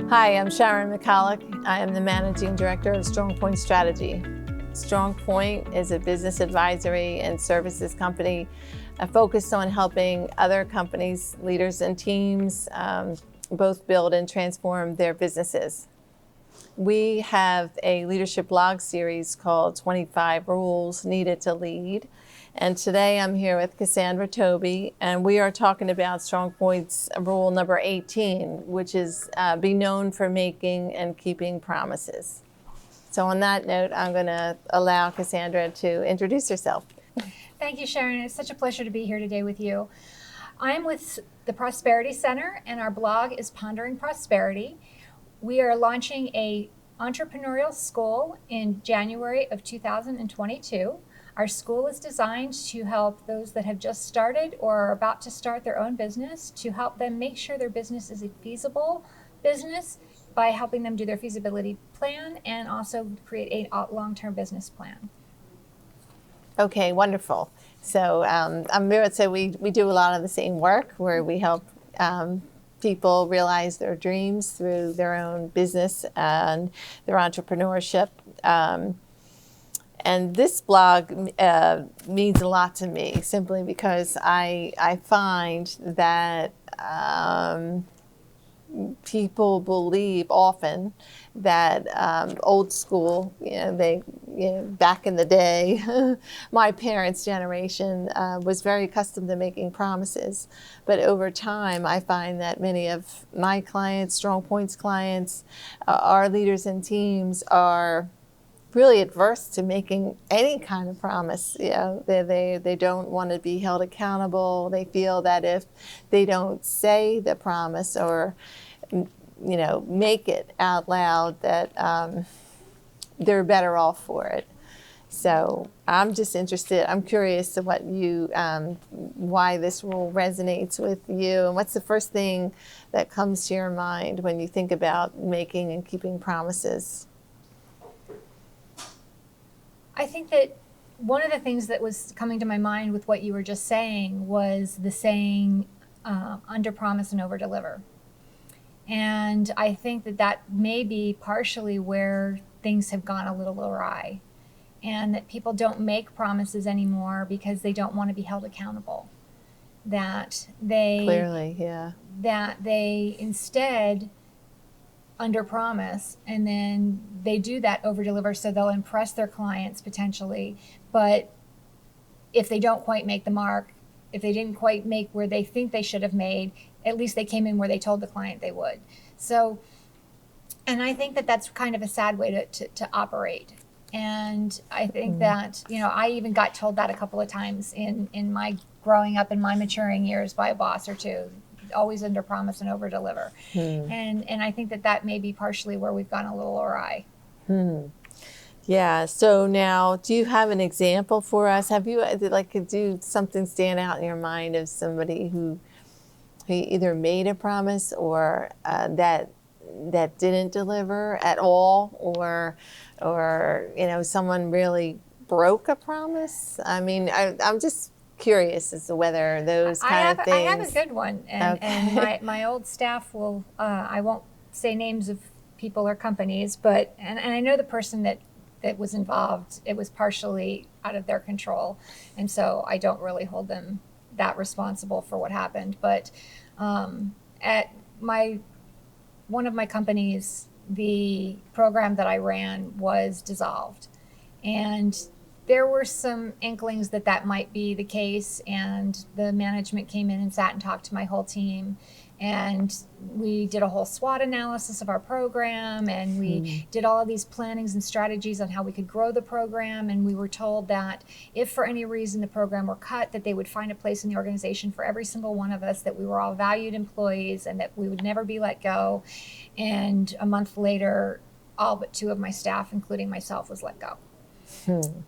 Hi, I'm Sharon McCulloch. I am the Managing Director of StrongPoint Strategy. StrongPoint is a business advisory and services company focused on helping other companies, leaders, and teams both build and transform their businesses. We have a leadership blog series called 25 Rules Needed to Lead. And today I'm here with Cassandra Toby, and we are talking about StrongPoint's rule number 18, which is be known for making and keeping promises. So on that note, I'm going to allow Cassandra to introduce herself. Thank you, Sharon. It's such a pleasure to be here today with you. I'm with the Prosperity Center, and our blog is Pondering Prosperity. We are launching a entrepreneurial school in January of 2022. Our school is designed to help those that have just started or are about to start their own business, to help them make sure their business is a feasible business by helping them do their feasibility plan and also create a long-term business plan. Okay, wonderful. So I'm here to say we do a lot of the same work where we help people realize their dreams through their own business and their entrepreneurship. And this blog means a lot to me simply because I find that people believe often that old school, back in the day, my parents' generation was very accustomed to making promises. But over time, I find that many of my clients, StrongPoint's clients, our leaders and teams are really adverse to making any kind of promise. They don't want to be held accountable. They feel that if they don't say the promise or make it out loud, that they're better off for it. So I'm just interested. I'm curious to why this rule resonates with you, and what's the first thing that comes to your mind when you think about making and keeping promises? I think that one of the things that was coming to my mind with what you were just saying was the saying, under promise and over deliver. And I think that may be partially where things have gone a little awry, and that people don't make promises anymore because they don't want to be held accountable. That they instead under promise, and then they do that over deliver, so they'll impress their clients potentially. But if they don't quite make the mark, if they didn't quite make where they think they should have made, at least they came in where they told the client they would. So, and I think that that's kind of a sad way to operate. And I think that, I even got told that a couple of times in my growing up, in my maturing years, by a boss or two. Always under promise and over deliver. And I think that may be partially where we've gone a little awry. Yeah. So now, do you have an example for us? Have you do something stand out in your mind of somebody who either made a promise or that didn't deliver at all, or someone really broke a promise? I mean, I'm just curious as to whether those kind of things. I have a good one, and my old staff will. I won't say names of people or companies, but and I know the person that was involved. It was partially out of their control, and so I don't really hold them that responsible for what happened. But at one of my companies, the program that I ran was dissolved, and there were some inklings that might be the case, and the management came in and sat and talked to my whole team, and we did a whole SWOT analysis of our program, and we did all of these plannings and strategies on how we could grow the program. And we were told that if for any reason the program were cut, that they would find a place in the organization for every single one of us, that we were all valued employees and that we would never be let go. And a month later, all but two of my staff, including myself, was let go.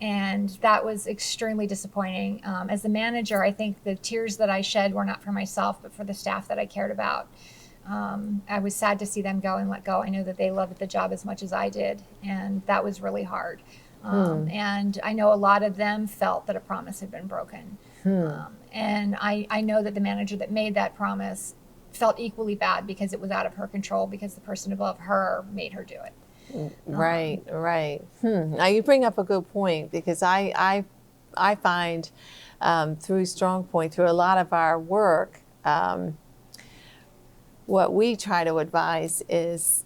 And that was extremely disappointing. As the manager, I think the tears that I shed were not for myself, but for the staff that I cared about. I was sad to see them go and let go. I know that they loved the job as much as I did, and that was really hard. And I know a lot of them felt that a promise had been broken. And I know that the manager that made that promise felt equally bad because it was out of her control because the person above her made her do it. Right, right. Now you bring up a good point, because I find through Strong Point, through a lot of our work, what we try to advise is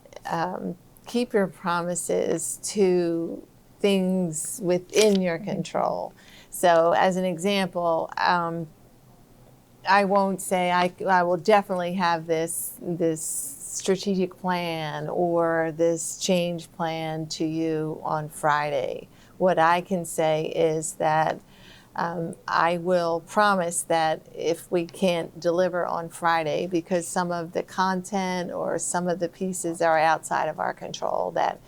keep your promises to things within your control. So, as an example, I won't say I will definitely have this strategic plan or this change plan to you on Friday. What I can say is that I will promise that if we can't deliver on Friday because some of the content or some of the pieces are outside of our control, that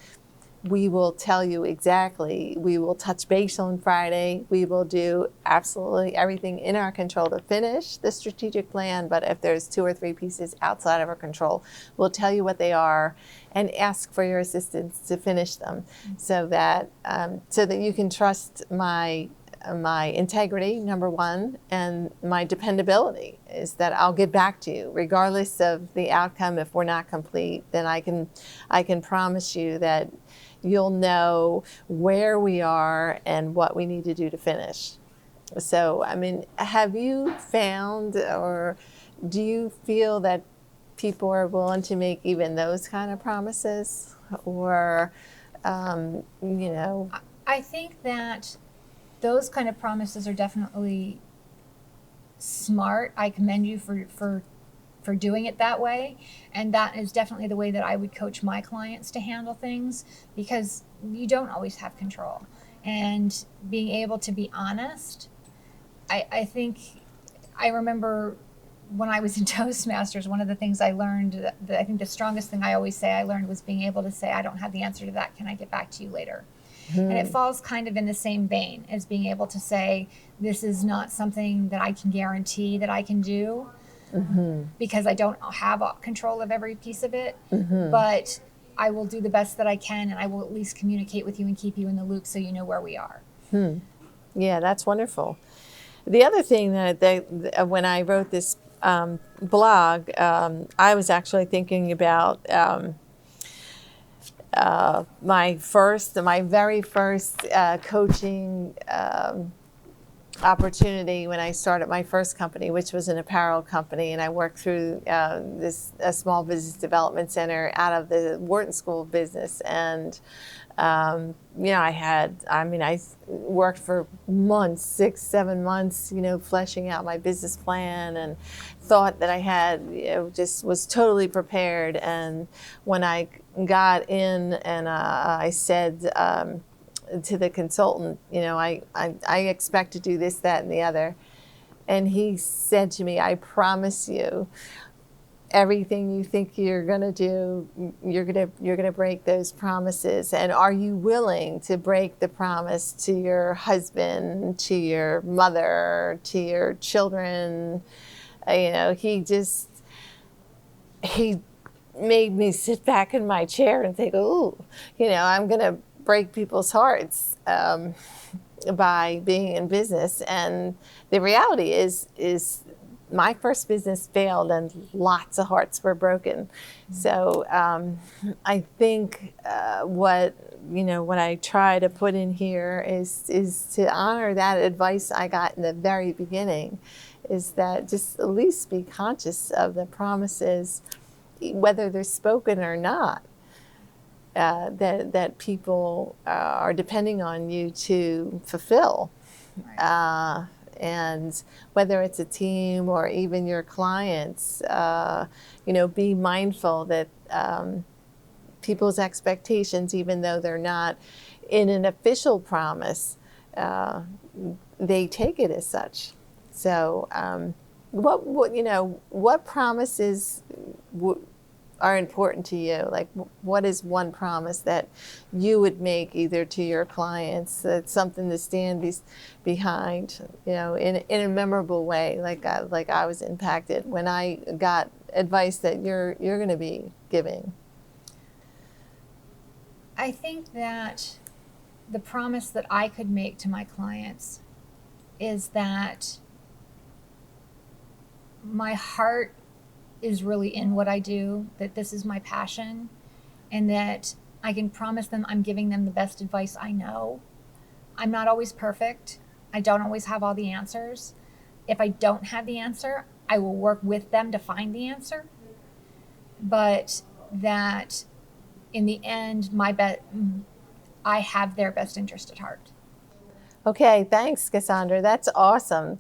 we will tell you exactly. We will touch base on Friday. We will do absolutely everything in our control to finish the strategic plan. But if there's 2 or 3 pieces outside of our control, we'll tell you what they are and ask for your assistance to finish them, so that you can trust my integrity, number one, and my dependability is that I'll get back to you regardless of the outcome. If we're not complete, then I can promise you that you'll know where we are and what we need to do to finish. So, I mean, have you found, or do you feel that people are willing to make even those kind of promises? Or, you know? I think that those kind of promises are definitely smart. I commend you for doing it that way, and that is definitely the way that I would coach my clients to handle things, because you don't always have control, and being able to be honest. I think I remember when I was in Toastmasters, one of the things I learned, that I think the strongest thing I always say I learned, was being able to say, I don't have the answer to that, can I get back to you later? And it falls kind of in the same vein as being able to say, this is not something that I can guarantee that I can do, because I don't have control of every piece of it, but I will do the best that I can, and I will at least communicate with you and keep you in the loop so you know where we are. Yeah, that's wonderful. The other thing that when I wrote this blog, I was actually thinking about my very first coaching opportunity when I started my first company, which was an apparel company, and I worked through a small business development center out of the Wharton School of Business. And you know, I worked for months, 6, 7 months, you know, fleshing out my business plan, and thought that I had, you know, just was totally prepared. And when I got in, and I said to the consultant, you know, I expect to do this, that, and the other. And he said to me, I promise you, everything you think you're going to do, you're going to break those promises. And are you willing to break the promise to your husband, to your mother, to your children? You know, he made me sit back in my chair and think, oh, you know, I'm going to break people's hearts by being in business. And the reality is my first business failed and lots of hearts were broken. So I think what I try to put in here is to honor that advice I got in the very beginning, is that just at least be conscious of the promises, whether they're spoken or not, that people are depending on you to fulfill. Right. And whether it's a team or even your clients, be mindful that people's expectations, even though they're not in an official promise, they take it as such. So, what promises are important to you? Like, what is one promise that you would make either to your clients, that's something to stand behind, in a memorable way, like I was impacted when I got advice that you're going to be giving? I think that the promise that I could make to my clients is that my heart is really in what I do, that this is my passion, and that I can promise them I'm giving them the best advice I know. I'm not always perfect. I don't always have all the answers. If I don't have the answer, I will work with them to find the answer. But that in the end, I have their best interest at heart. Okay, thanks, Cassandra. That's awesome.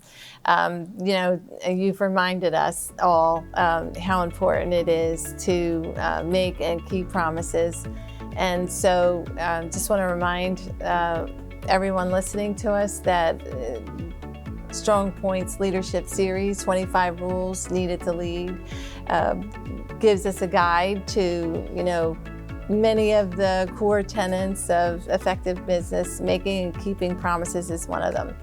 You've reminded us all how important it is to make and keep promises. And so just want to remind everyone listening to us that Strong Points Leadership Series, 25 Rules Needed to Lead, gives us a guide to, many of the core tenets of effective business. Making and keeping promises is one of them.